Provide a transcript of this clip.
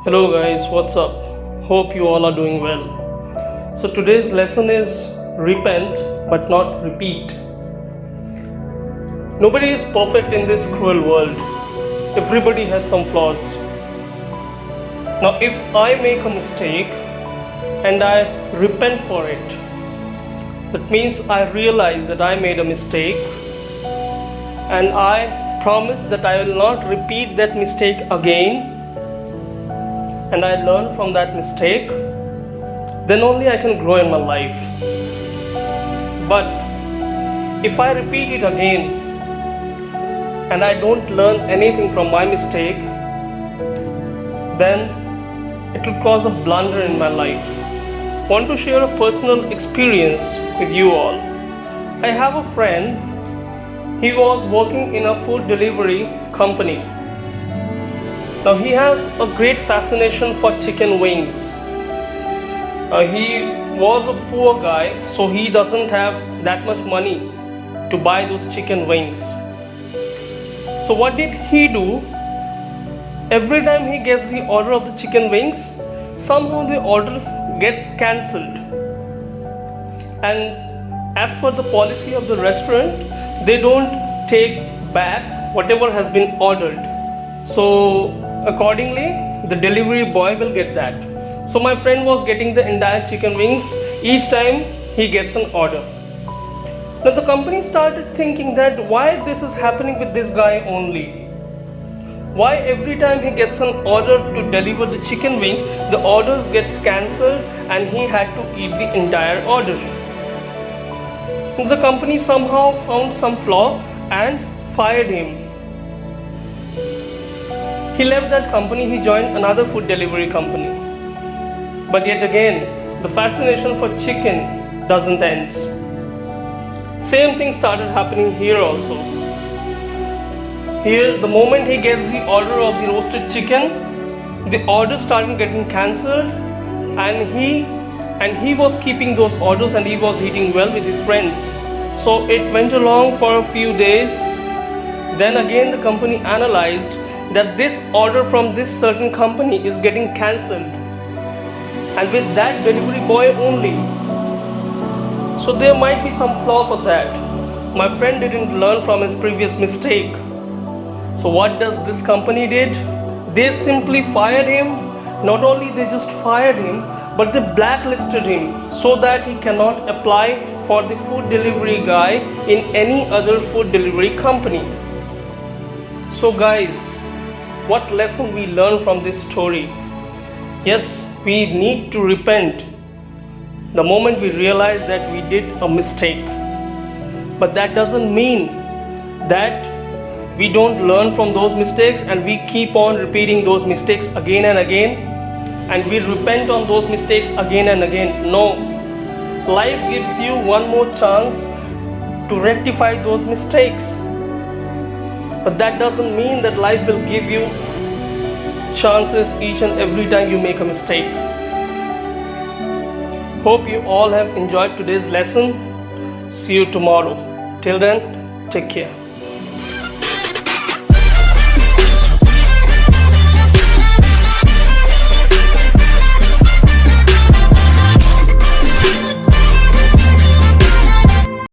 Hello guys, what's up? Hope you all are doing well. So today's lesson is repent but not repeat. Nobody is perfect in this cruel world. Everybody has some flaws. Now if I make a mistake and I repent for it, that means I realize that I made a mistake and I promise that I will not repeat that mistake again and I learn from that mistake, then only I can grow in my life. But if I repeat it again and I don't learn anything from my mistake, then it will cause a blunder in my life. I want to share a personal experience with you all. I have a friend, he was working in a food delivery company. Now he has a great fascination for chicken wings. He was a poor guy, so he doesn't have that much money to buy those chicken wings. So what did he do? Every time he gets the order of the chicken wings, somehow the order gets cancelled. And as per the policy of the restaurant, they don't take back whatever has been ordered. So accordingly, the delivery boy will get that. So my friend was getting the entire chicken wings each time he gets an order. Now the company started thinking that why this is happening with this guy only. Why every time he gets an order to deliver the chicken wings, the orders gets cancelled and he had to eat the entire order. The company somehow found some flaw and fired him. He left that company, he joined another food delivery company. But yet again, the fascination for chicken doesn't end. Same thing started happening here also. Here, the moment he gets the order of the roasted chicken, the order started getting cancelled, and he was keeping those orders and he was eating well with his friends. So it went along for a few days. Then again the company analyzed that this order from this certain company is getting cancelled, and with that delivery boy only. So there might be some flaw for that. My friend didn't learn from his previous mistake. So what does this company did? They simply fired him. Not only they just fired him, but they blacklisted him so that he cannot apply for the food delivery guy in any other food delivery company. So guys, what lesson we learn from this story? Yes, we need to repent the moment we realize that we did a mistake. But that doesn't mean that we don't learn from those mistakes and we keep on repeating those mistakes again and again and we repent on those mistakes again and again. No. Life gives you one more chance to rectify those mistakes. But that doesn't mean that life will give you chances each and every time you make a mistake. Hope you all have enjoyed today's lesson. See you tomorrow. Till then, take care.